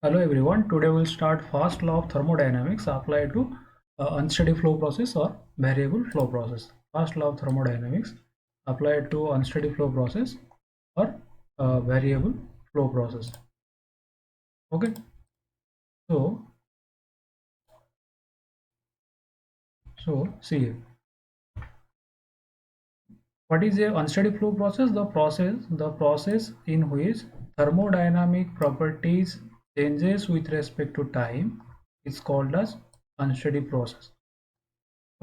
Hello everyone, today we'll start first law of thermodynamics applied to unsteady flow process or variable flow process. First law of thermodynamics applied to unsteady flow process or variable flow process. Okay, so see here. What is a unsteady flow process? The process in which thermodynamic properties changes with respect to time is called as unsteady process.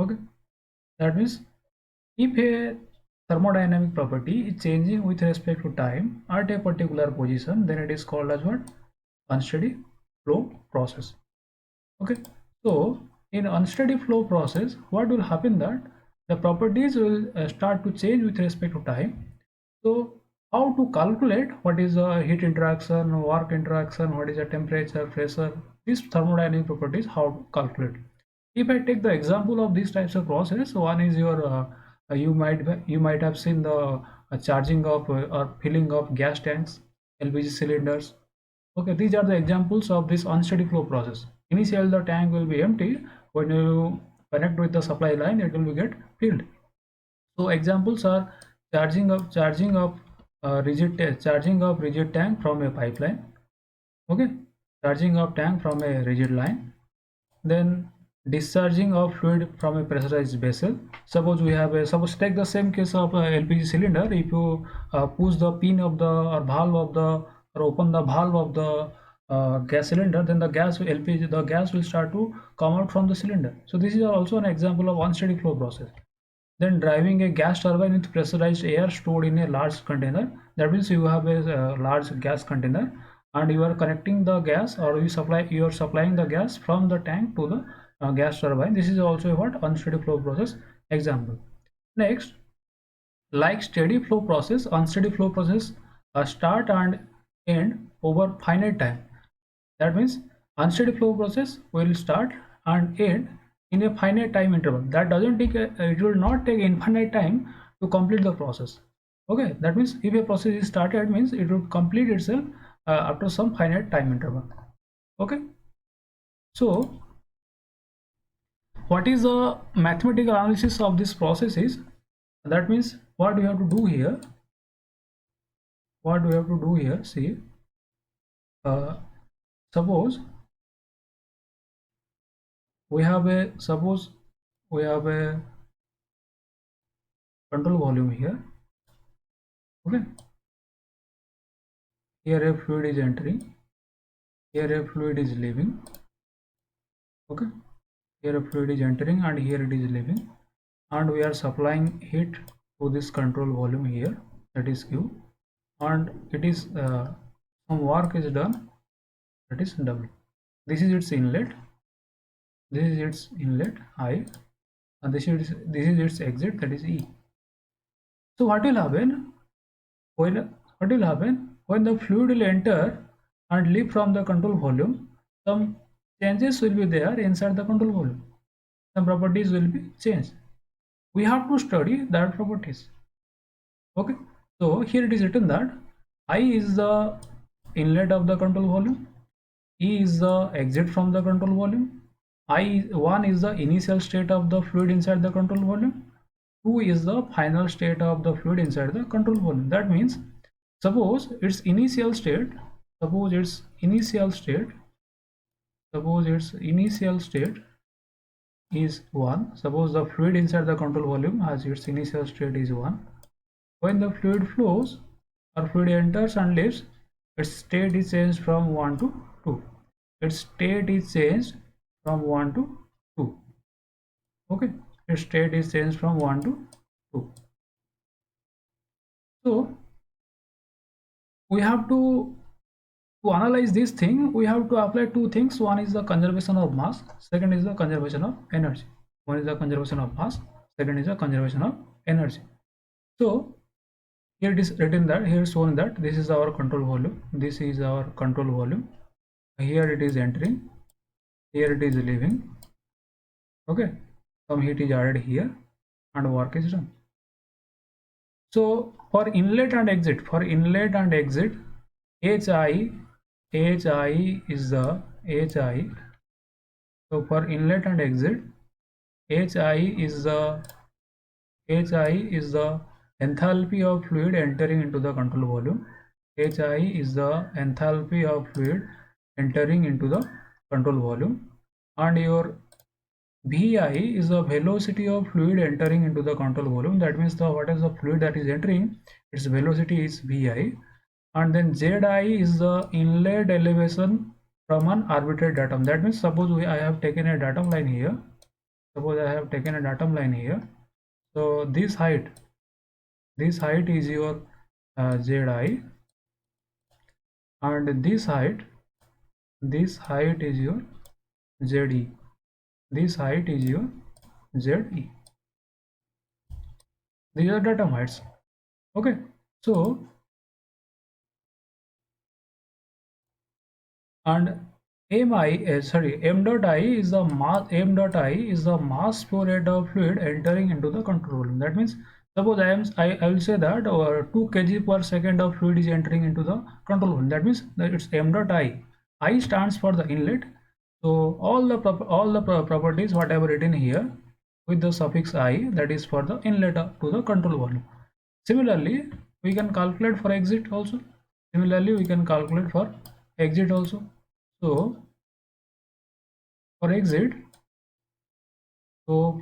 Okay, that means if a thermodynamic property is changing with respect to time at a particular position, then it is called as what? Unsteady flow process. Okay, so in unsteady flow process, what will happen that the properties will start to change with respect to time. So how to calculate what is the heat interaction, work interaction, what is the temperature, pressure, these thermodynamic properties, how to calculate. If I take the example of these types of process, one is your you might have seen the charging of or filling of gas tanks, LPG cylinders. Okay, these are the examples of this unsteady flow process. Initially, the tank will be empty. When you connect with the supply line, it will be get filled. So examples are charging of rigid tank from a pipeline. Okay, charging of tank from a rigid line, then discharging of fluid from a pressurized vessel. Suppose take the same case of LPG cylinder. If you push the pin of the or valve of the or open the valve of the gas cylinder, then the gas will start to come out from the cylinder. So this is also an example of unsteady flow process. Then driving a gas turbine with pressurized air stored in a large container. That means you have a large gas container and you are connecting the gas, or you are supplying the gas from the tank to the gas turbine. This is also what unsteady flow process example. Next, like steady flow process, unsteady flow process start and end over finite time. That means unsteady flow process will start and end in a finite time interval. That doesn't take it will not take infinite time to complete the process. Okay, that means if a process is started, means it will complete itself after some finite time interval. Okay, so what is the mathematical analysis of this process is, that means what we have to do here, see, uh, suppose suppose we have a control volume here. Okay, here a fluid is entering, here a fluid is leaving. Okay, here a fluid is entering and here it is leaving, and we are supplying heat to this control volume here, that is Q, and it is some work is done, that is W. This is its inlet, I, and this is its exit, that is E. So what will happen when the fluid will enter and leave from the control volume? Some changes will be there inside the control volume. Some properties will be changed. We have to study that properties. Okay. So here it is written that I is the inlet of the control volume, E is the exit from the control volume, I1 is the initial state of the fluid inside the control volume, 2 is the final state of the fluid inside the control volume. That means suppose its initial state, suppose its initial state is 1. Suppose the fluid inside the control volume has its initial state is 1. When the fluid flows or fluid enters and leaves, its state is changed from 1 to 2. Its state is changed from 1 to 2. Okay, its state is changed from 1 to 2. So we have to analyze this thing, we have to apply two things. One is the conservation of mass, second is the conservation of energy. One is the conservation of mass, second is the conservation of energy. So here it is written that, here shown that this is our control volume, this is our control volume, here it is entering, here it is leaving. Okay, some heat is added here and work is done. So for inlet and exit, HI HI is the HI. So for inlet and exit, HI is the enthalpy of fluid entering into the control volume. HI is the enthalpy of fluid entering into the control volume, and your VI is the velocity of fluid entering into the control volume. That means what is the fluid that is entering, its velocity is VI. And then ZI is the inlet elevation from an arbitrary datum. That means suppose I have taken a datum line here. So this height is your ZI, and this height is your ZE. This height is your ZE. These are datum heights. Okay, so and m dot I is the mass flow rate of fluid entering into the control volume. That means suppose I will say that 2 kg per second of fluid is entering into the control volume. That means that it's m dot I. I stands for the inlet. So all the properties whatever written here with the suffix I, that is for the inlet to the control volume. Similarly, we can calculate for exit also. So for exit, HI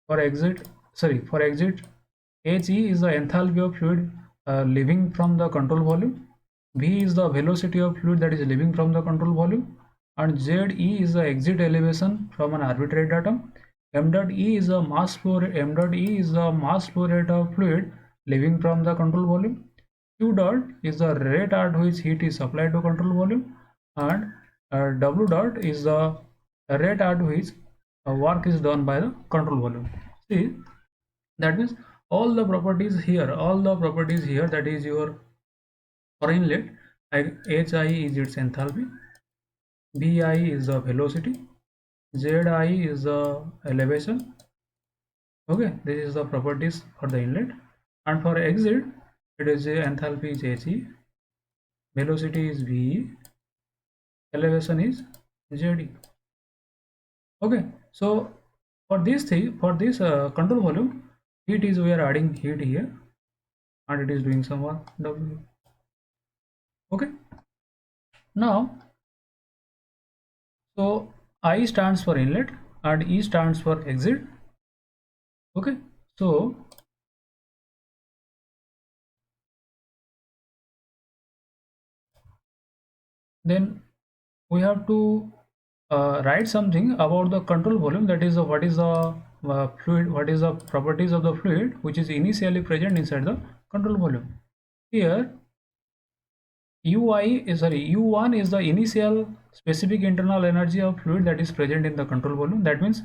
for exit, HE is the enthalpy of fluid leaving from the control volume. V is the velocity of fluid that is leaving from the control volume, and ZE is the exit elevation from an arbitrary datum. M dot E is the mass flow rate of fluid leaving from the control volume. Q dot is the rate at which heat is supplied to control volume, and W dot is the rate at which work is done by the control volume. See, that means all the properties here, that is your for inlet, like HI is its enthalpy, VI is the velocity, ZI is the elevation. Okay, this is the properties for the inlet, and for exit, it is enthalpy is HE, velocity is VE, elevation is ZE. Okay, so for this control volume, heat is we are adding heat here, and it is doing some work W. Okay, now so I stands for inlet and E stands for exit. Okay, so then we have to write something about the control volume, that is what is the fluid, what is the properties of the fluid which is initially present inside the control volume. Here U1 is the initial specific internal energy of fluid that is present in the control volume. That means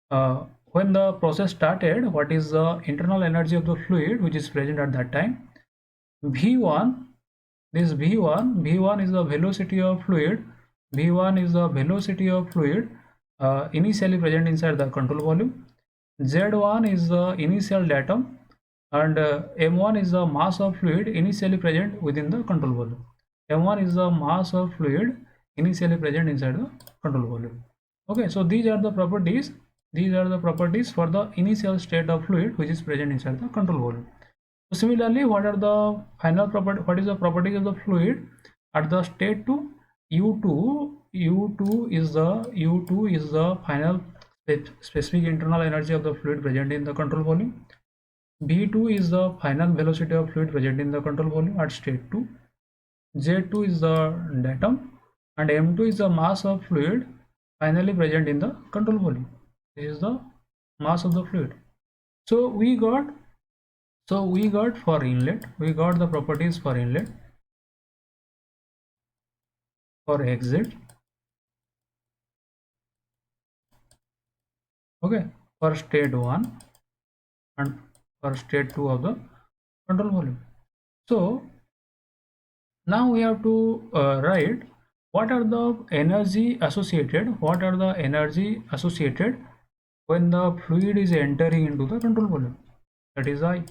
when the process started, what is the internal energy of the fluid which is present at that time. V1, this V1 is the velocity of fluid. Initially present inside the control volume. Z1 is the initial datum, and M1 is the mass of fluid initially present within the control volume. M1 is the mass of fluid initially present inside the control volume. Okay, so these are the properties. For the initial state of fluid which is present inside the control volume. So similarly, what is the properties of the fluid at the state 2? U2 is the final specific internal energy of the fluid present in the control volume. B2 is the final velocity of fluid present in the control volume at state 2. Z2 is the datum, and M2 is the mass of fluid finally present in the control volume. This is the mass of the fluid. So we got for inlet, we got the properties for inlet, for exit, okay, for state 1 and for state 2 of the control volume. So now we have to write what are the energy associated when the fluid is entering into the control volume, that is I.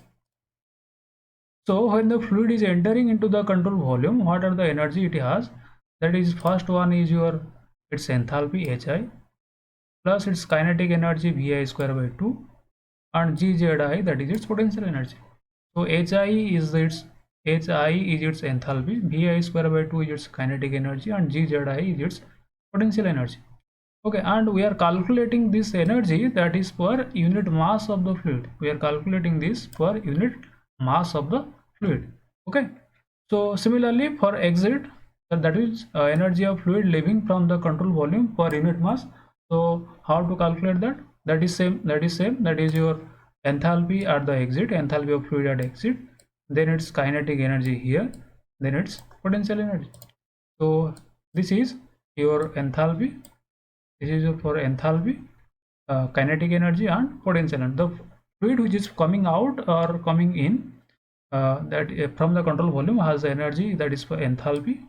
So when the fluid is entering into the control volume, what are the energy it has? That is, first one is your its enthalpy Hi plus its kinetic energy Vi square by 2 and Gzi, that is its potential energy. So Hi is its enthalpy, Vi square by 2 is its kinetic energy, and Gzi is its potential energy. Okay, and we are calculating this energy, that is per unit mass of the fluid. We are calculating this per unit mass of the fluid. Okay, so similarly for exit, that is energy of fluid leaving from the control volume per unit mass. So how to calculate that? That is same. That is your enthalpy at the exit, enthalpy of fluid at exit. Then its kinetic energy here. Then its potential energy. So this is your enthalpy. This is for enthalpy, kinetic energy, and potential energy. The fluid which is coming out or coming in, that from the control volume has the energy, that is for enthalpy,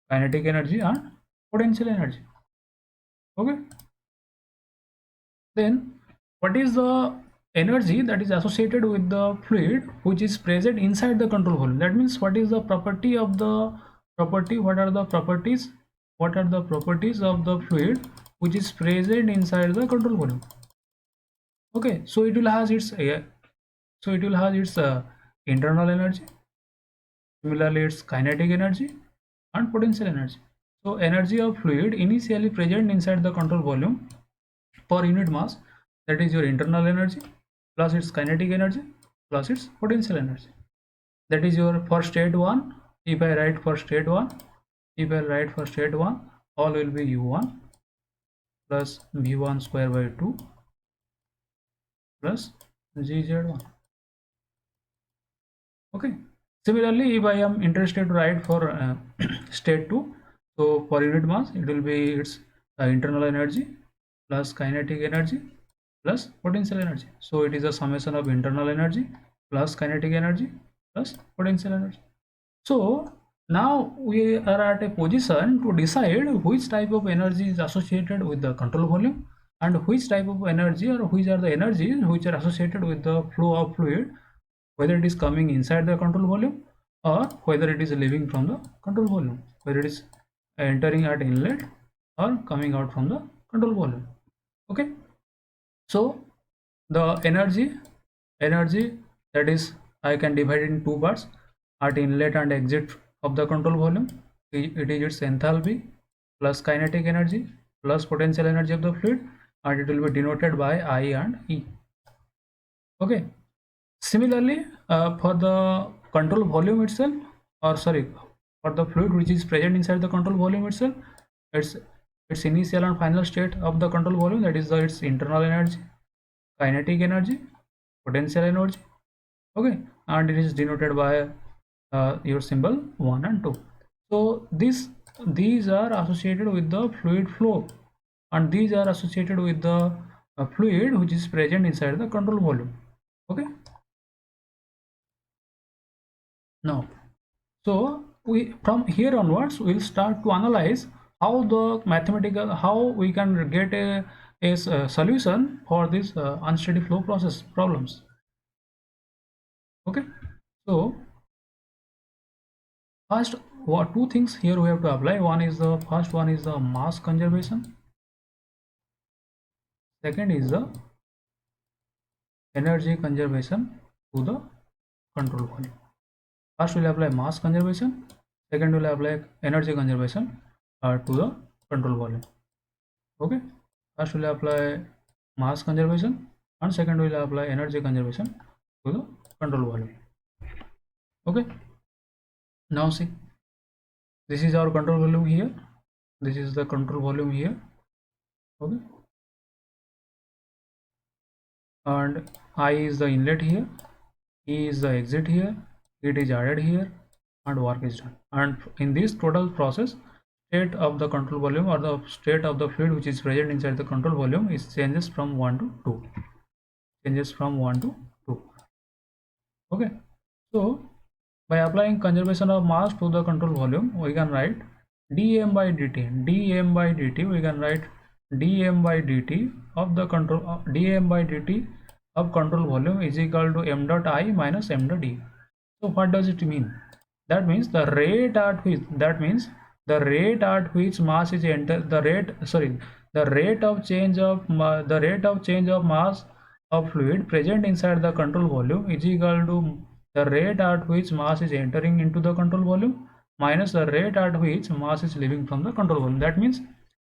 kinetic energy, and potential energy. Okay. Then what is the energy that is associated with the fluid which is present inside the control volume? That means what is the property of the property? What are the properties? What are the properties of the fluid which is present inside the control volume? Okay, so it will has its internal energy, similarly its kinetic energy and potential energy. So energy of fluid initially present inside the control volume per unit mass, that is your internal energy plus its kinetic energy plus its potential energy. That is your for state 1. If I write for state 1, all will be u1 plus v1 square by 2 plus gz1. Okay. Similarly, if I am interested to write for state 2, so for unit mass it will be its internal energy plus kinetic energy plus potential energy. So it is a summation of internal energy plus kinetic energy plus potential energy. So now we are at a position to decide which type of energy is associated with the control volume and which type of energy, or which are the energies which are associated with the flow of fluid, whether it is coming inside the control volume or whether it is leaving from the control volume, whether it is entering at inlet or coming out from the control volume. Okay, so the energy that is, I can divide it in two parts. At inlet and exit of the control volume, it is its enthalpy plus kinetic energy plus potential energy of the fluid, and it will be denoted by I and E. Okay. Similarly, for the control volume itself, or sorry, for the fluid which is present inside the control volume itself, its initial and final state of the control volume, that is its internal energy, kinetic energy, potential energy. Okay, and it is denoted by your symbol 1 and 2. So these are associated with the fluid flow, and these are associated with the fluid which is present inside the control volume. Okay. Now, so we from here onwards we'll start to analyze how the mathematical, how we can get a solution for this unsteady flow process problems. Okay, so first, what two things here we have to apply. First one is the mass conservation. Second is the energy conservation to the control volume. First we'll apply mass conservation. Second we'll apply energy conservation to the control volume. Okay. First we'll apply mass conservation and second we'll apply energy conservation to the control volume. Okay. Now see, this is our control volume here. This is the control volume here. Okay. And I is the inlet here, E is the exit here, heat is added here, and work is done. And in this total process, state of the control volume, or the state of the fluid which is present inside the control volume, is changes from 1 to 2. Changes from 1 to 2. Okay. So by applying conservation of mass to the control volume, we can write dm by dt. dm by dt, we can write dm by dt of the control dm by dt of control volume is equal to m dot I minus m dot E. So what does it mean? That means the rate at which, that means the rate at which mass is the rate of change of mass of fluid present inside the control volume is equal to the rate at which mass is entering into the control volume minus the rate at which mass is leaving from the control volume. That means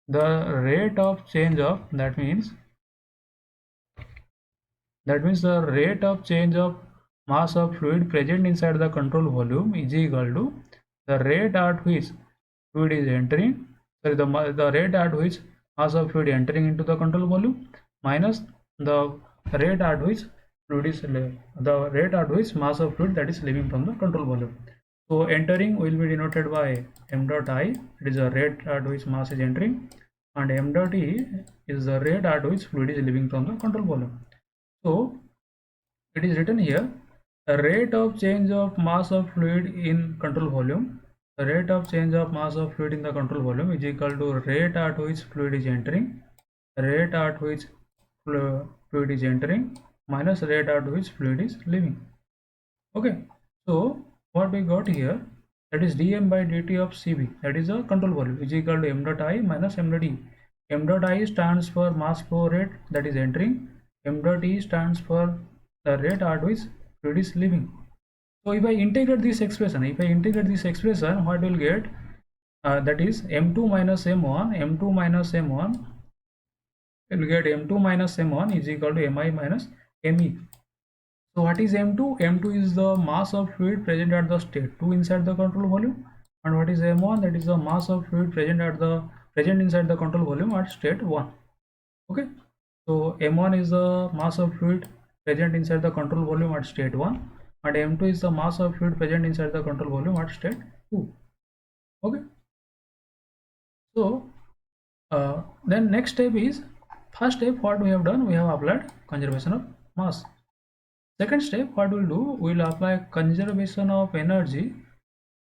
the rate of change of the rate of change of mass of fluid present inside the control volume is equal to the rate at which fluid is entering, the rate at which mass of fluid entering into the control volume minus the rate at which mass of fluid that is leaving from the control volume. So entering will be denoted by m dot I, it is the rate at which mass is entering, and m dot E is the rate at which fluid is leaving from the control volume. So it is written here, the rate of change of mass of fluid in control volume. The rate of change of mass of fluid in the control volume is equal to rate at which fluid is entering, rate at which fluid is entering minus rate at which fluid is leaving. Okay, so what we got here, that is dm by dt of Cv, that is the control volume, is equal to m dot I minus m dot E. M dot I stands for mass flow rate that is entering, m dot E stands for the rate at which fluid is leaving. So if I integrate this expression, what will get? That is m2 minus m1, m2 minus m1 will get m2 minus m1 is equal to mi minus me. So what is m2? M2 is the mass of fluid present at the state 2 inside the control volume, and what is m1? That is the mass of fluid present inside the control volume at state 1. Okay, so m1 is the mass of fluid present inside the control volume at state 1, and m2 is the mass of fluid present inside the control volume at state 2. Okay, so then next step is, first step what we have done, we have applied conservation of mass. Second step, what we'll do, we'll apply conservation of energy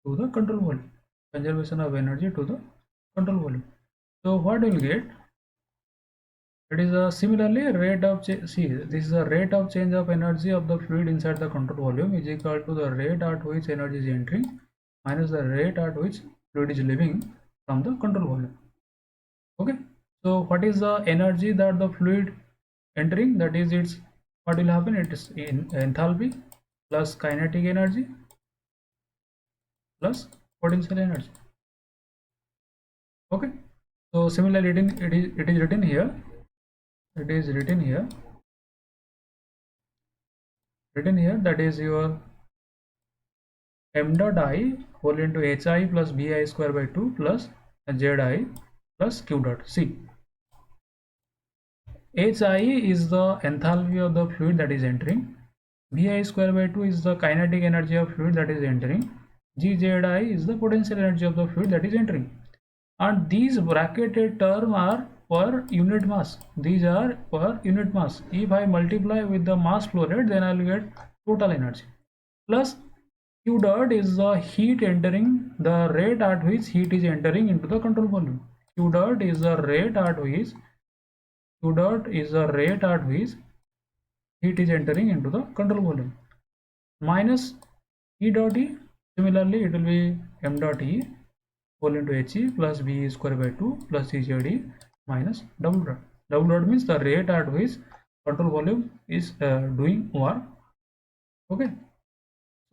to the control volume. Conservation of energy to the control volume. So what we'll get, it is a similarly rate of this is the rate of change of energy of the fluid inside the control volume is equal to the rate at which energy is entering minus the rate at which fluid is leaving from the control volume. Okay, so what is the energy that the fluid entering, that is its, what will happen, it is in enthalpy plus kinetic energy plus potential energy. Okay, so similarly it is written here, that is your m dot I whole into hi plus bi square by 2 plus zi plus q dot. C, hi is the enthalpy of the fluid that is entering, bi square by 2 is the kinetic energy of fluid that is entering, gzi is the potential energy of the fluid that is entering, and these bracketed terms are per unit mass. These are per unit mass. If I multiply with the mass flow rate, then I will get total energy plus q dot is the heat entering, the rate at which heat is entering into the control volume. Q dot is the rate at which heat is entering into the control volume minus E dot E. Similarly, it will be m dot E whole into He plus B square by 2 plus CZD minus double dot. Double dot means the rate at which control volume is doing work. Okay,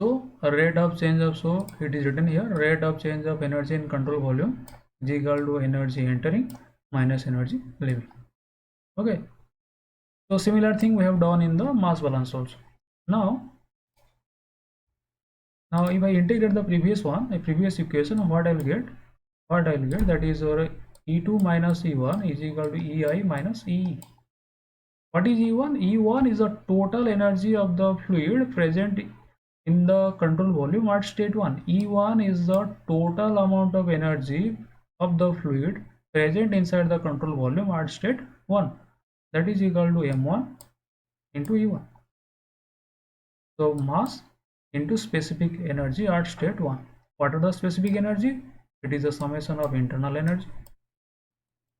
so a rate of change of, so it is written here, rate of change of energy in control volume is equal to energy entering minus energy leaving. Okay, so similar thing we have done in the mass balance also. Now if I integrate the previous equation, what I will get, that is our E2 minus E1 is equal to EI minus EE. What is E1? E1 is the total energy of the fluid present in the control volume at state 1. E1 is the total amount of energy of the fluid present inside the control volume at state 1. That is equal to M1 into E1. So mass into specific energy at state 1. What are the specific energy? It is a summation of internal energy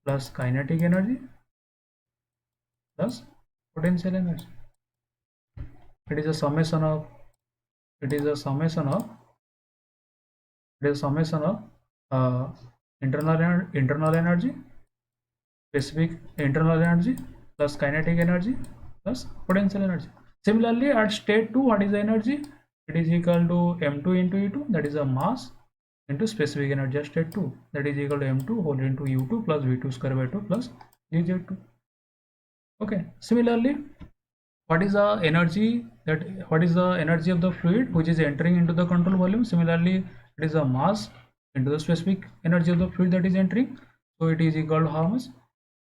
plus kinetic energy plus potential energy. It is a summation of it is a summation of uh, internal energy, specific internal energy plus kinetic energy plus potential energy. Similarly, at state 2, what is the energy? It is equal to m2 into e2, that is a mass, into specific energy at state 2, that is equal to m2 whole into u2 plus v2 square by 2 plus gz2. Okay. Similarly, what is the energy of the fluid which is entering into the control volume? Similarly, it is a mass into the specific energy of the fluid that is entering. So it is equal to how much?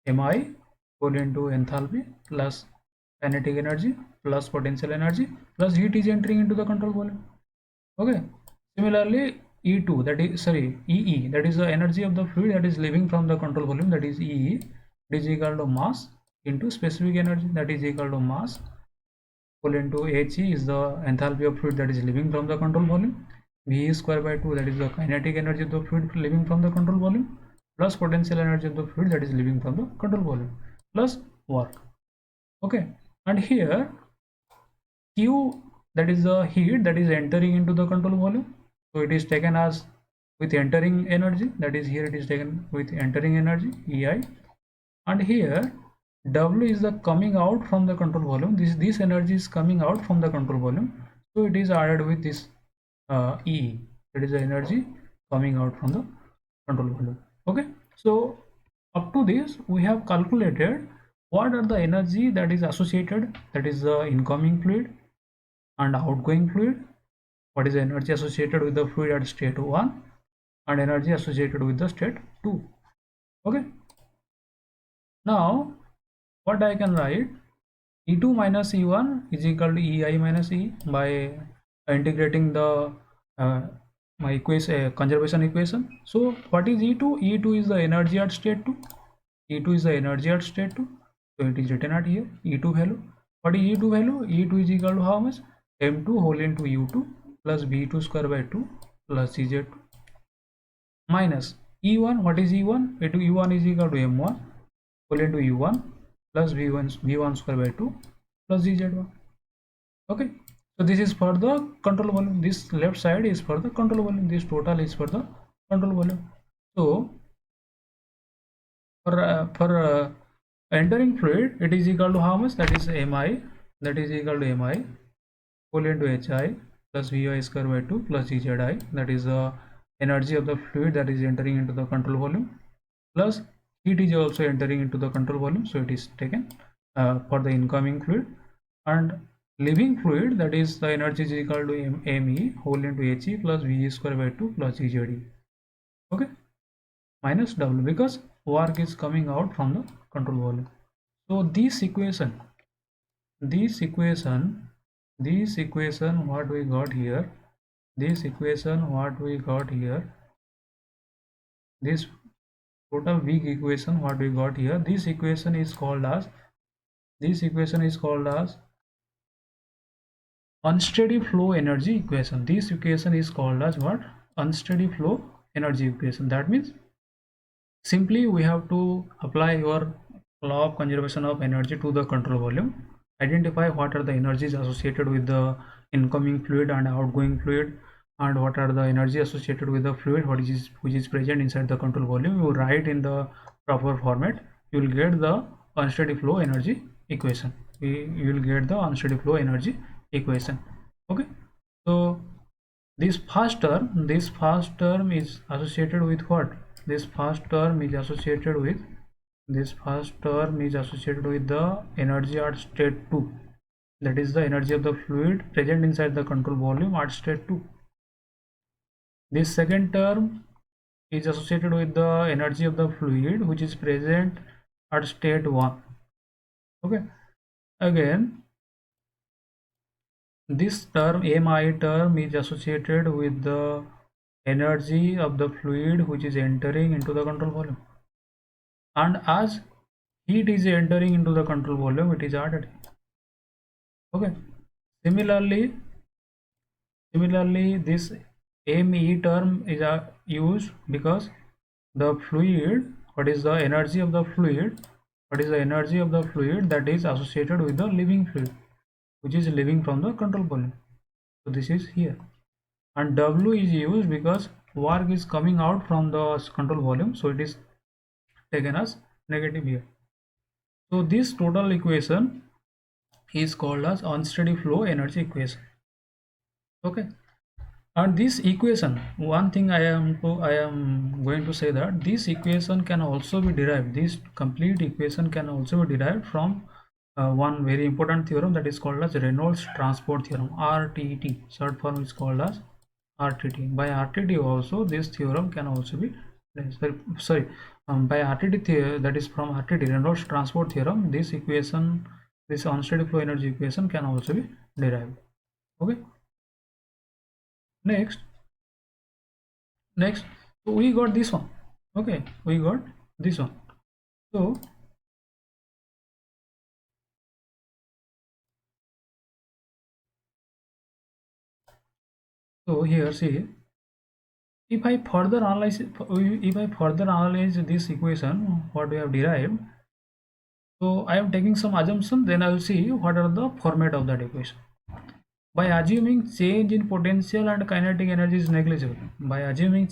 Mi whole into enthalpy plus kinetic energy plus potential energy plus heat is entering into the control volume. Okay. Similarly, E2, that is EE, that is the energy of the fluid that is leaving from the control volume, that is EE, it is equal to mass into specific energy, that is equal to mass whole into He is the enthalpy of fluid that is leaving from the control volume, V square by 2, that is the kinetic energy of the fluid leaving from the control volume, plus potential energy of the fluid that is leaving from the control volume, plus work. Okay. And here Q, that is the heat that is entering into the control volume, so it is taken as with entering energy, that is here it is taken with entering energy EI, and here W is the coming out from the control volume. This energy is coming out from the control volume, so it is added with this EE, that is the energy coming out from the control volume. Okay. So up to this we have calculated what are the energy that is associated, that is the incoming fluid and outgoing fluid, what is the energy associated with the fluid at state 1 and energy associated with the state 2. Okay. Now what I can write, E2 minus E1 is equal to EI minus E by integrating the my conservation equation. So what is E2? E2 is the energy at state 2. E2 is the energy at state 2. So it is written at here E2 value. What is E2 value? E2 is equal to how much? M2 whole into U2 plus V2 square by 2 plus CZ2 minus E1. What is E1? E1 is equal to M1 whole into U1 plus V1 square by 2 plus ZZ1. Okay. So this is for the control volume. This left side is for the control volume. This total is for the control volume. So for entering fluid, it is equal to how much? That is Mi. That is equal to Mi whole into Hi plus Vi square by 2 plus Gzi. That is the energy of the fluid that is entering into the control volume, plus heat is also entering into the control volume, so it is taken for the incoming fluid, and leaving fluid, that is the energy is equal to Me whole into He plus V square by 2 plus Gz. Okay. Minus W, because work is coming out from the control volume. So this equation what we got here, this total weak equation what we got here, this equation is called as unsteady flow energy equation. This equation is called as what? Unsteady flow energy equation. That means simply we have to apply your law of conservation of energy to the control volume, identify what are the energies associated with the incoming fluid and outgoing fluid, and what are the energy associated with the fluid which is present inside the control volume. You write in the proper format, you will get the unsteady flow energy equation. You will get the unsteady flow energy equation. Okay. So this first term is associated with what? This first term is associated with the energy at state 2, that is the energy of the fluid present inside the control volume at state 2. This second term is associated with the energy of the fluid which is present at state 1. Okay. Again, this term Mi term is associated with the energy of the fluid which is entering into the control volume, and as heat is entering into the control volume, it is added. Okay. Similarly this Me term is used because the fluid, what is the energy of the fluid that is associated with the living fluid which is living from the control volume. So this is here, and W is used because work is coming out from the control volume, so it is taken as negative here. So this total equation is called as unsteady flow energy equation. Okay, and this equation, one thing I am going to say that this equation can also be derived, this complete equation can also be derived from one very important theorem that is called as Reynolds transport theorem, RTT. Short form is called as RTT. By RTT also this theorem can also be by RTT, that is from RTT, Reynolds transport theorem, this equation, this unsteady flow energy equation can also be derived. Okay, next so we got this one. Okay, we got this one. So here see, if I further analyze this equation what we have derived, so I am taking some assumption, then I will see what are the format of that equation. By assuming change in potential and kinetic energy is negligible, if I assume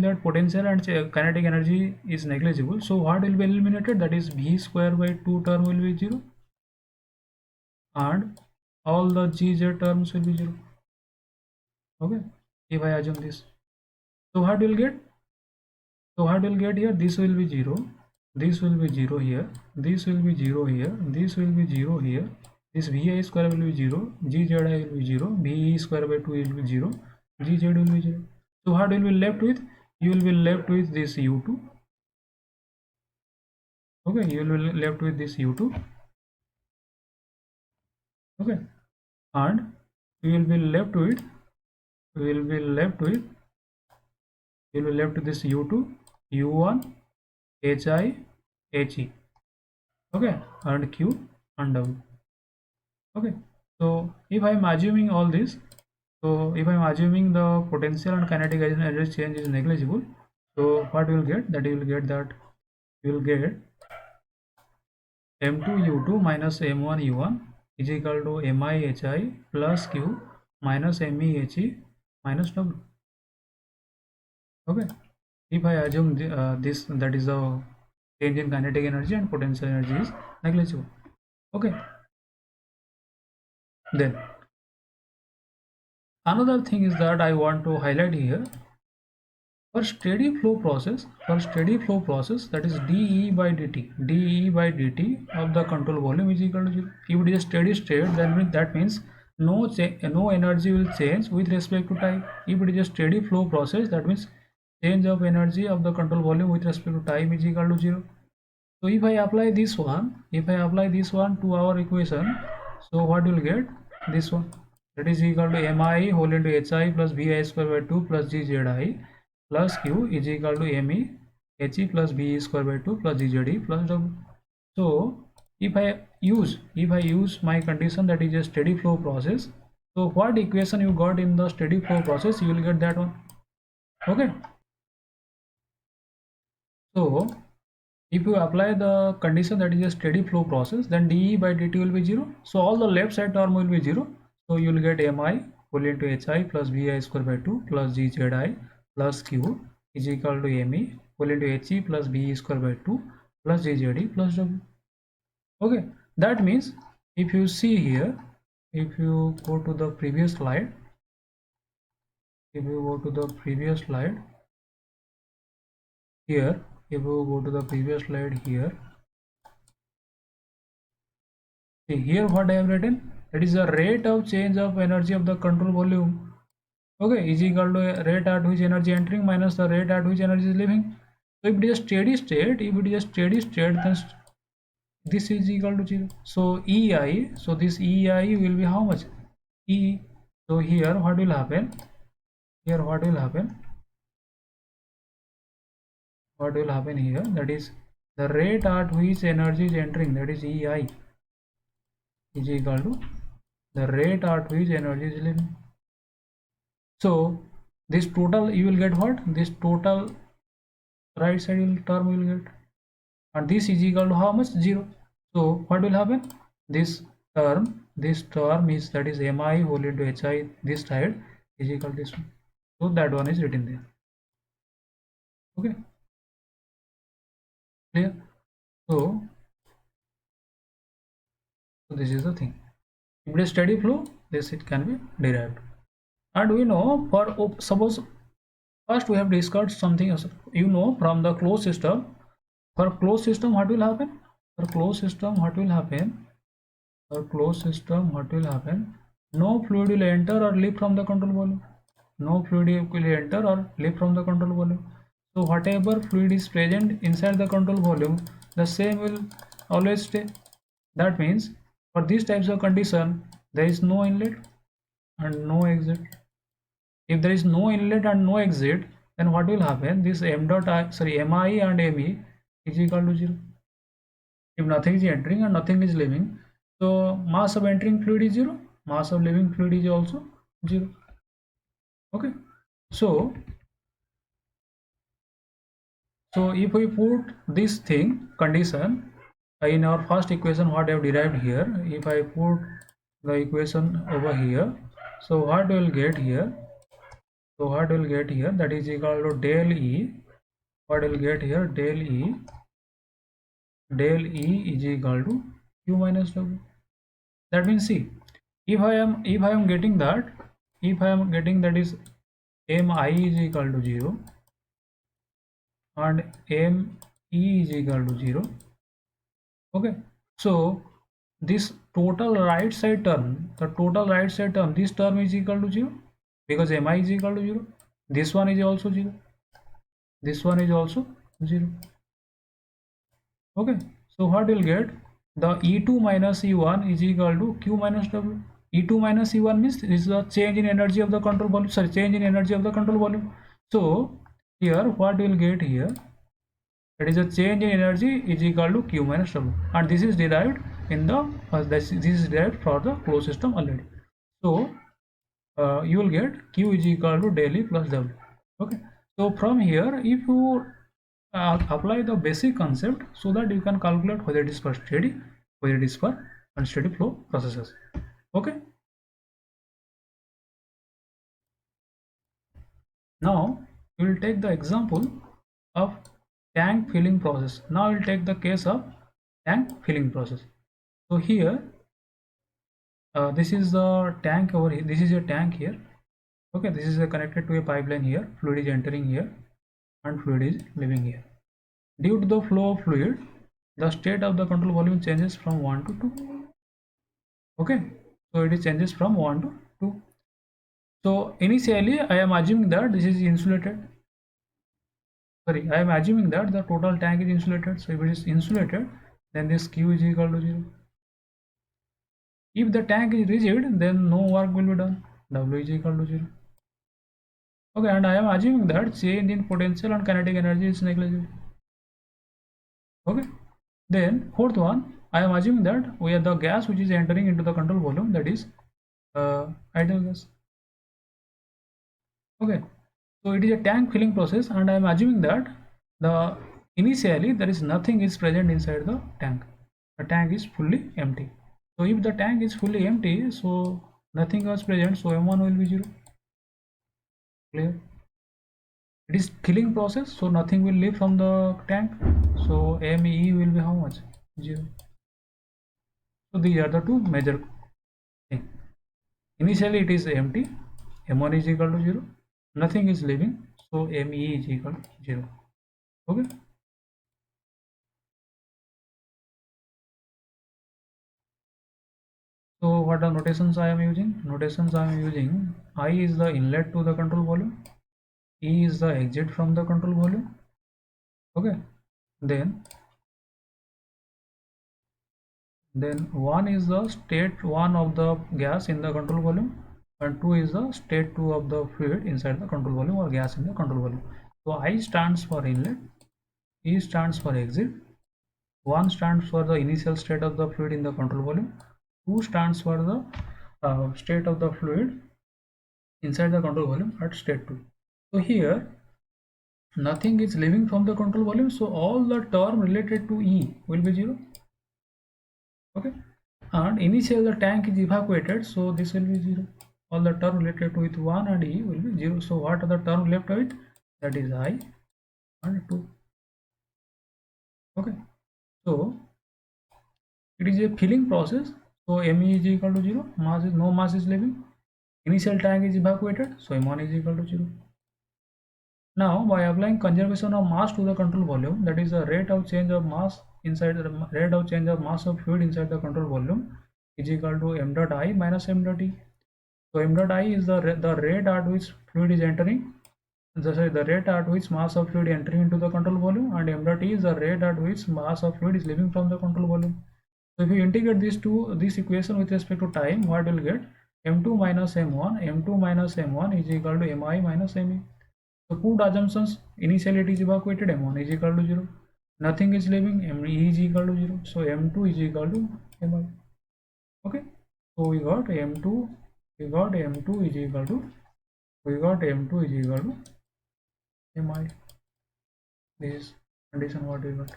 that potential and kinetic energy is negligible, so what will be eliminated? That is v square by 2 term will be 0, and all the gz terms will be 0. Okay, if I assume this, so what will get? So what will get here? This will be 0, this will be 0 here, this will be 0 here, this will be 0 here, this vi square will be 0, gzi will be 0, ve square by 2 will be 0, gz will be 0. So what will be left with? You will be left with this u2. Okay, you will be left with this u2. Okay, and you will be left with this u2, u1, hi, he. Okay, and q and w. Okay, so if I am assuming all this, so if I am assuming the potential and kinetic energy change is negligible, so what you will get? That you will get that you will get m2 u2 minus m1 u1 is equal to mi hi plus q minus me he minus w. Okay, if I assume this, that is the change in kinetic energy and potential energy is negligible. Okay, then another thing is that I want to highlight here, for steady flow process, that is dE by dt of the control volume is equal to 0. If it is a steady state, then that means no energy will change with respect to time. If it is a steady flow process, that means change of energy of the control volume with respect to time is equal to 0. So if I apply this one to our equation, so what will get? This one, that is equal to mi whole into hi plus vi square by 2 plus gzi plus q is equal to me he plus b square by 2 plus gz plus w. So if I use my condition, that is a steady flow process, so what equation you got in the steady flow process, you will get that one. Okay, so if you apply the condition that is a steady flow process, then dE by dt will be 0. So all the left side term will be 0. So you will get mi whole into hi plus vi square by 2 plus gzi plus q is equal to me whole into he plus b square by 2 plus gz plus w. Okay, that means if you see here, if you go to the previous slide, here, if you go to the previous slide here, see here what I have written, that is the rate of change of energy of the control volume, okay, is equal to rate at which energy entering minus the rate at which energy is leaving. So if it is a steady state, then this is equal to 0. So ei, so this ei will be how much? E. So here what will happen? What will happen here, that is the rate at which energy is entering, that is ei, is equal to the rate at which energy is leaving. So this total you will get what? This total right side term will get, and this is equal to how much? 0. So what will happen? This term, this term is, that is mi whole into hi, this side is equal to this one. So that one is written there. Okay, clear? So this is the thing. If it is steady flow, this it can be derived. And we know, for suppose first we have discussed something else. You know, from the closed system, for closed system what will happen? For closed system what will happen? For closed system what will happen? No fluid will enter or leave from the control volume. No fluid will enter or leave from the control volume. So whatever fluid is present inside the control volume, the same will always stay. That means for these types of condition, there is no inlet and no exit. If there is no inlet and no exit, then what will happen? This mi and me is equal to 0. If nothing is entering and nothing is leaving, so mass of entering fluid is 0, mass of leaving fluid is also 0. Okay, so if we put this thing condition in our first equation what I have derived here, if I put the equation over here, so what we will get here? So what we will get here, that is equal to del E. What we will get here, del E is equal to Q minus W. That means, see, if I am getting that, that is mi is equal to 0 and me is equal to 0. Okay, so this total right side term, this term is equal to 0 because mi is equal to 0. This one is also 0. This one is also 0. Okay, so what we'll get, the E2 minus E1 is equal to Q minus W. E2 minus E1 means this is the change in energy of the control volume, change in energy of the control volume. So here what we'll get here, that is a change in energy is equal to Q minus W, and this is derived in the this is derived for the closed system already. So you will get Q is equal to del E plus W. Okay, so from here if you apply the basic concept, so that you can calculate whether it is for steady, whether it is for unsteady flow processes. Okay, now we will take the example of tank filling process. Now we will take the case of tank filling process. So here this is the tank over here, this is a tank here. Okay, this is connected to a pipeline here, fluid is entering here and fluid is leaving here. Due to the flow of fluid, the state of the control volume changes from 1 to 2. Okay, so it changes from 1 to 2. So initially I am assuming that this is insulated. Sorry, I am assuming that the total tank is insulated. So if it is insulated, then this Q is equal to 0. If the tank is rigid, then no work will be done. W is equal to 0. Okay, and I am assuming that change in potential and kinetic energy is negligible. Okay, then fourth one, I am assuming that we have the gas which is entering into the control volume, that is ideal gas. Okay, so it is a tank filling process, and I am assuming that the initially there is nothing is present inside the tank. The tank is fully empty. So if the tank is fully empty, so nothing was present, so M1 will be 0. Clear? It is filling process, so nothing will leave from the tank. So ME will be how much? 0. So these are the two major things. Initially it is empty, M1 is equal to 0. Nothing is leaving, so ME is equal to 0. Okay. So what are notations I am using? Notations I am using, I is the inlet to the control volume, E is the exit from the control volume. Okay, then 1 is the state 1 of the gas in the control volume, and 2 is the state 2 of the fluid inside the control volume or gas in the control volume. So I stands for inlet, E stands for exit, 1 stands for the initial state of the fluid in the control volume, 2 stands for the state of the fluid inside the control volume at state 2. So here nothing is leaving from the control volume, so all the term related to E will be 0. Okay, and initially the tank is evacuated, so this will be 0. All the term related with 1 and E will be 0. So what are the term left with? That is I and 2. Okay, so it is a filling process. So Me is equal to 0, mass is no mass is leaving. Initial tank is evacuated, so M1 is equal to 0. Now by applying conservation of mass to the control volume, that is the rate of change of mass inside the rate of change of mass of fluid inside the control volume is equal to m dot I minus m dot E. So m dot I is the rate at which fluid is entering, the rate at which mass of fluid entering into the control volume, and m dot E is the rate at which mass of fluid is leaving from the control volume. So if you integrate this equation with respect to time, what will get? M2 minus M1, M2 minus M1 is equal to Mi minus Me. So put assumptions, initially it is evacuated, M1 is equal to 0. Nothing is leaving, Me is equal to 0. So M2 is equal to Mi. Okay. So we got M2 is equal to Mi. This is condition what we got.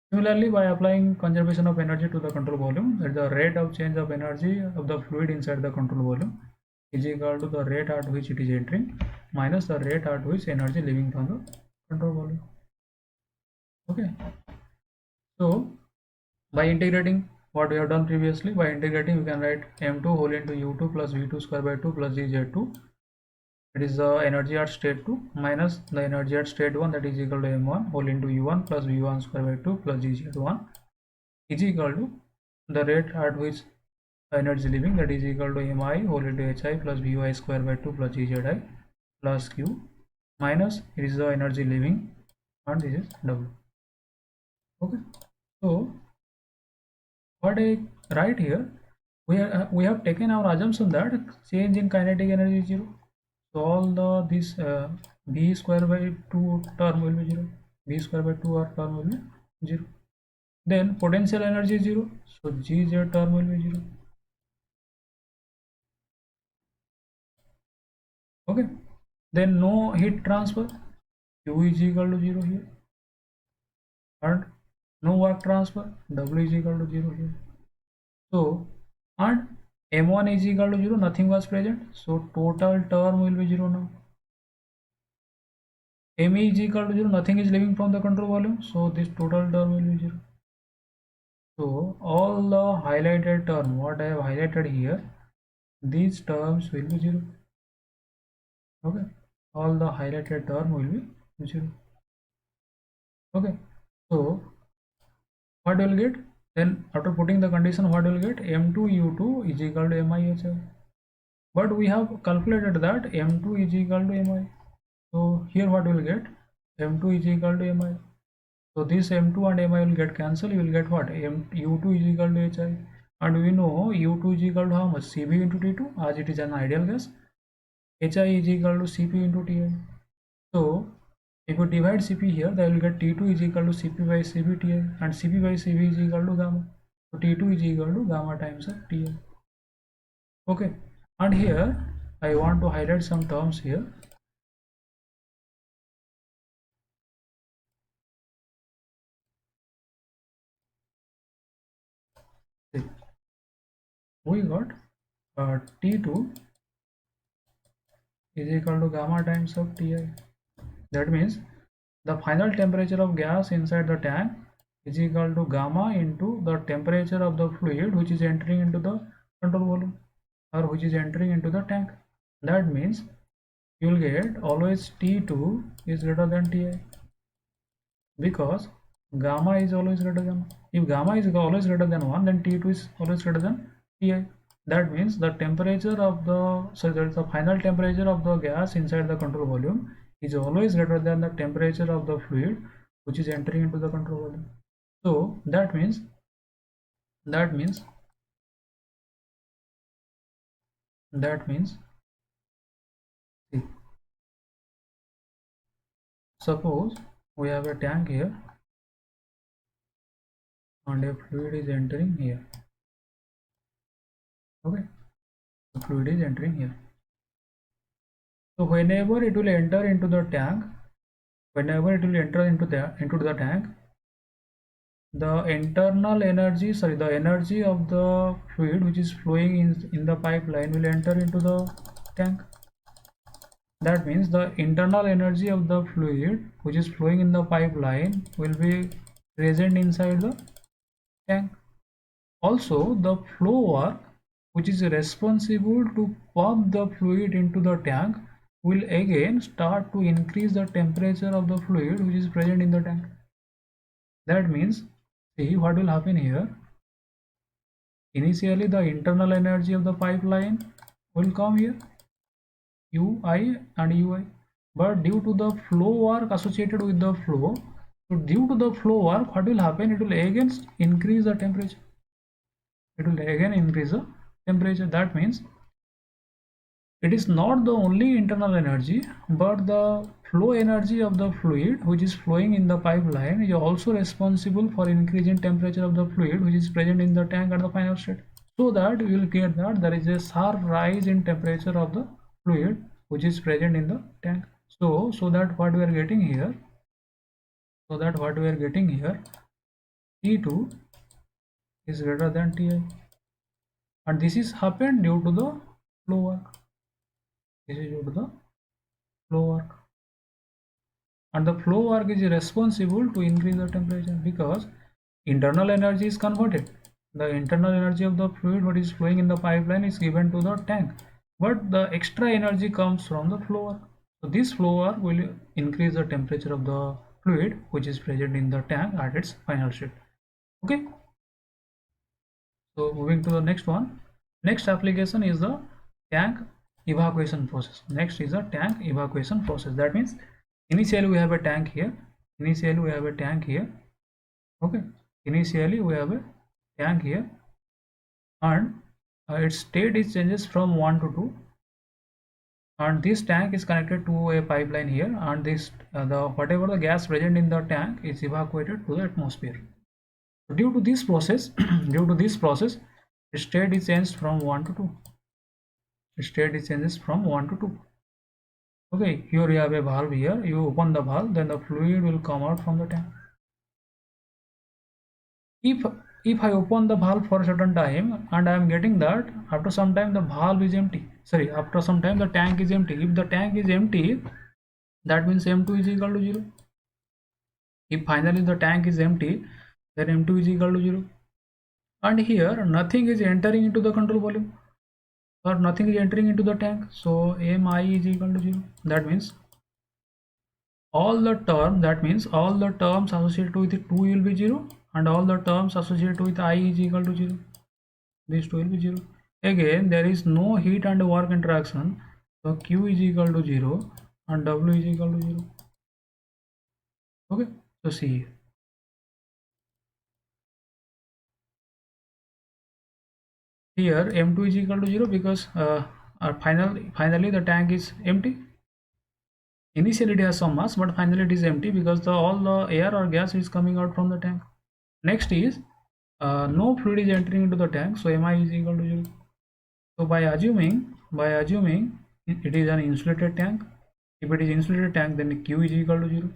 Similarly, by applying conservation of energy to the control volume, that the rate of change of energy of the fluid inside the control volume is equal to the rate at which it is entering minus the rate at which energy leaving from the control volume. Okay. So by integrating what we have done previously, by integrating we can write m2 whole into u2 plus v2 square by 2 plus gz2. It is the energy at state 2 minus the energy at state 1, that is equal to m1 whole into u1 plus v1 square by 2 plus gz1 is equal to the rate at which energy leaving, that is equal to mi whole into hi plus vy square by 2 plus gzi plus q minus it is the energy leaving and this is w. Okay, so what I write here, we have taken our assumption that change in kinetic energy is 0. So all the this b square by 2 term will be 0, b square by 2 term will be 0. Then potential energy is 0, so gz term will be 0. Okay, then no heat transfer, q is equal to 0 here, and no work transfer, w is equal to 0 here. So and m1 is equal to 0, nothing was present, so total term will be 0 now. Me is equal to 0, nothing is leaving from the control volume, so this total term will be 0. So all the highlighted term, what I have highlighted here, these terms will be 0. Okay, all the highlighted term will be 0. Okay, so what will get? Then after putting the condition, what will get? M2 U2 is equal to MIHI. But we have calculated that M2 is equal to Mi. So here what will get? M2 is equal to Mi. So this M2 and Mi will get cancelled. You will get what? U2 is equal to Hi. And we know U2 is equal to how much? Cv into T2, as it is an ideal gas. Hi is equal to Cp into Ti. So if you divide Cp here, then you will get T2 is equal to Cp by Cv Ti, and Cp by Cv is equal to gamma. So T2 is equal to gamma times of Ti. Okay, and here I want to highlight some terms here. See, we got T2 is equal to gamma times of Ti. That means the final temperature of gas inside the tank is equal to gamma into the temperature of the fluid which is entering into the control volume or which is entering into the tank. That means you will get always T2 is greater than Ti, because gamma is always greater than 1. If gamma is always greater than 1, then T2 is always greater than Ti. That means the temperature of the final temperature of the gas inside the control volume is always greater than the temperature of the fluid which is entering into the control volume. So that means see, suppose we have a tank here and a fluid is entering here. Okay, the fluid is entering here. So whenever it will enter into the tank, the internal energy, sorry, the energy of the fluid which is flowing in the pipeline will enter into the tank. That means the internal energy of the fluid which is flowing in the pipeline will be present inside the tank. Also, the flow work which is responsible to pump the fluid into the tank will again start to increase the temperature of the fluid which is present in the tank. That means, see what will happen here. Initially, the internal energy of the pipeline will come here, Ui and Ui. But due to the flow work associated with the flow, so due to the flow work, what will happen? It will again increase the temperature. It will again increase the temperature. That means it is not the only internal energy, but the flow energy of the fluid which is flowing in the pipeline is also responsible for increasing temperature of the fluid which is present in the tank at the final state. So that we will get that there is a sharp rise in temperature of the fluid which is present in the tank. So that what we are getting here, T2 is greater than Ti, and this is happened due to the flow work. This is due to the flow work, and the flow work is responsible to increase the temperature because internal energy is converted. The internal energy of the fluid what is flowing in the pipeline is given to the tank, but the extra energy comes from the flow work. So this flow work will increase the temperature of the fluid which is present in the tank at its final state. Okay, so moving to the next one. Next application is the tank evacuation process. Next is the tank evacuation process. That means initially we have a tank here. Okay, initially we have a tank here, and its state is changes from 1 to 2, and this tank is connected to a pipeline here, and this the whatever the gas present in the tank is evacuated to the atmosphere. Due to this process the state is changed from 1 to 2. The state is changes from 1 to 2. Okay, here you have a valve here. You open the valve, then the fluid will come out from the tank. If I open the valve for a certain time and I am getting that after some time the valve is empty, sorry, after some time the tank is empty. If the tank is empty, that means M2 is equal to 0. If finally the tank is empty, then M2 is equal to 0. And here nothing is entering into the control volume, or nothing is entering into the tank, so Mi is equal to 0. That means all the terms associated with 2 will be 0, and all the terms associated with I is equal to 0. These 2 will be 0. Again, there is no heat and work interaction, so Q is equal to 0 and W is equal to 0. Okay, so see here M2 is equal to 0 because finally the tank is empty. Initially it has some mass, but finally it is empty because all the air or gas is coming out from the tank. Next is no fluid is entering into the tank, so Mi is equal to 0. So by assuming it is an insulated tank. If it is insulated tank, then Q is equal to 0.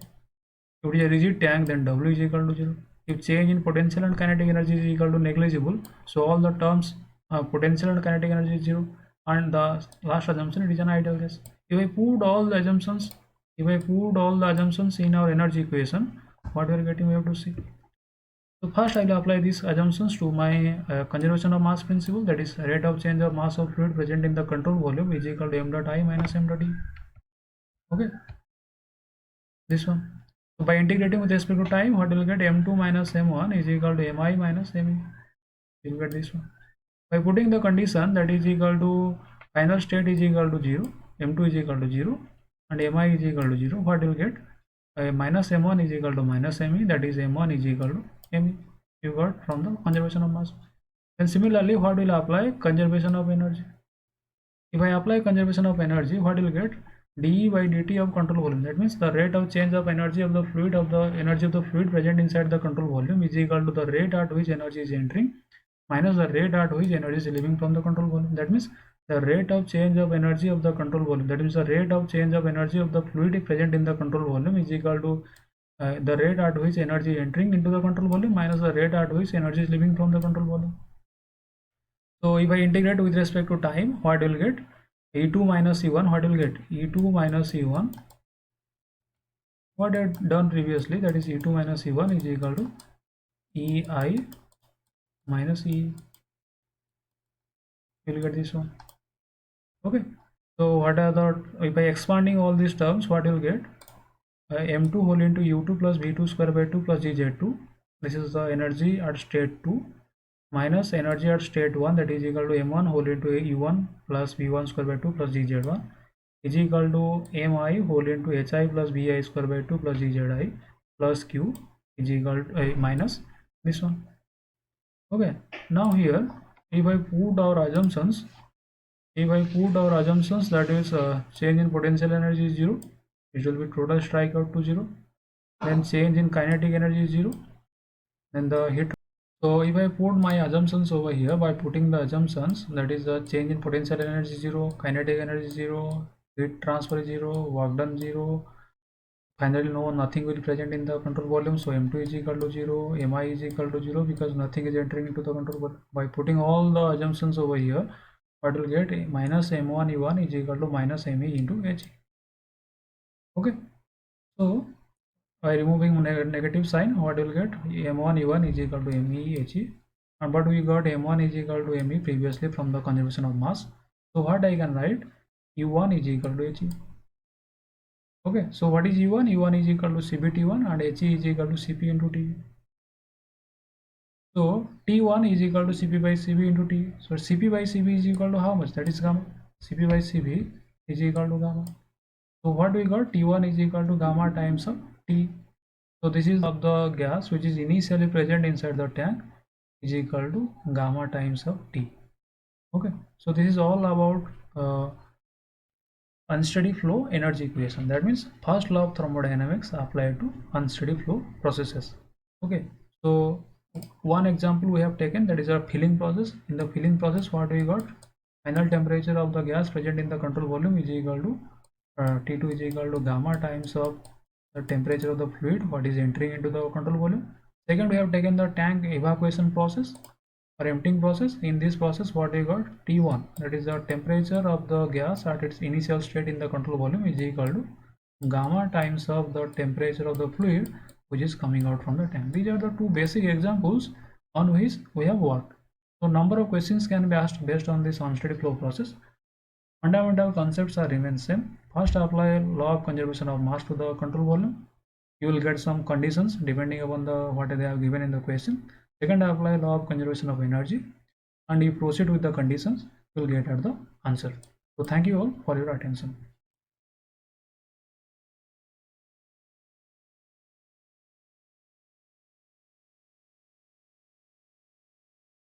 If it is a rigid tank, then W is equal to 0. If change in potential and kinetic energy is equal to negligible, so all the terms potential and kinetic energy is 0. And the last assumption, it is an ideal gas. If I put all the assumptions in our energy equation, what we are getting, we have to see. So first I will apply these assumptions to my conservation of mass principle, that is rate of change of mass of fluid present in the control volume is equal to m dot I minus m dot E. Okay, this one. So by integrating with respect to time, what will get? M2 minus M1 is equal to Mi minus Me. You will get this one. By putting the condition that is equal to final state is equal to 0, M2 is equal to 0 and Mi is equal to 0, what will get? Minus M1 is equal to minus Me, that is M1 is equal to Me. You got from the conservation of mass. And similarly, what will apply? Conservation of energy. If I apply conservation of energy, what will get? dE by dt of control volume. That means the rate of change of energy of the fluid, of the energy of the fluid present inside the control volume is equal to the rate at which energy is entering minus the rate at which energy is leaving from the control volume. That means the rate of change of energy of the control volume, that means the rate of change of energy of the fluid present in the control volume is equal to the rate at which energy entering into the control volume minus the rate at which energy is leaving from the control volume. So if I integrate with respect to time, what will get? E2 minus E1, what will get? E2 minus E1, what I had done previously, that is E2 minus E1 is equal to EI minus E. You will get this one. Okay. So what are the, if by expanding all these terms, what you will get? M2 whole into U2 plus V2 square by 2 plus GZ2. This is the energy at state 2 minus energy at state 1, that is equal to M1 whole into U1 plus V1 square by 2 plus GZ1 is equal to Mi whole into Hi plus Vi square by 2 plus GZi plus Q is equal to minus this one. Okay, now here if I put our assumptions, that is change in potential energy is 0, it will be total strike out to 0, then change in kinetic energy is 0, then the heat. So if I put my assumptions over here, by putting the assumptions, that is the change in potential energy 0, kinetic energy 0, heat transfer 0, work done 0, finally no nothing will present in the control volume, so M2 is equal to 0, Mi is equal to 0 because nothing is entering into the control volume. By putting all the assumptions over here, what will get? Minus M1 E1 is equal to minus Me into He. Okay, so by removing negative sign, what will get? M1 E1 is equal to Me He, and but we got M1 is equal to Me previously from the conservation of mass, so what I can write? U1 is equal to He. Okay, so what is U1? U1 is equal to CBT1 and He is equal to Cp into T. So T1 is equal to Cp by Cv into T. So Cp by Cv is equal to how much? That is gamma. Cp by Cv is equal to gamma. So what we got? T1 is equal to gamma times of T. So this is of the gas which is initially present inside the tank is equal to gamma times of T. Okay, so this is all about unsteady flow energy equation. That means first law of thermodynamics applied to unsteady flow processes. Okay, so one example we have taken, that is our filling process. In the filling process, what we got? Final temperature of the gas present in the control volume is equal to T2 is equal to gamma times of the temperature of the fluid what is entering into the control volume. Second, we have taken the tank evacuation process or emptying process. In this process, what we got? T1, that is the temperature of the gas at its initial state in the control volume is equal to gamma times of the temperature of the fluid which is coming out from the tank. These are the two basic examples on which we have worked. So number of questions can be asked based on this unsteady flow process. Fundamental concepts are remain same. First, apply law of conservation of mass to the control volume. You will get some conditions depending upon the what they have given in the question. Second, apply law of conservation of energy, and you proceed with the conditions, you will get at the answer. So thank you all for your attention.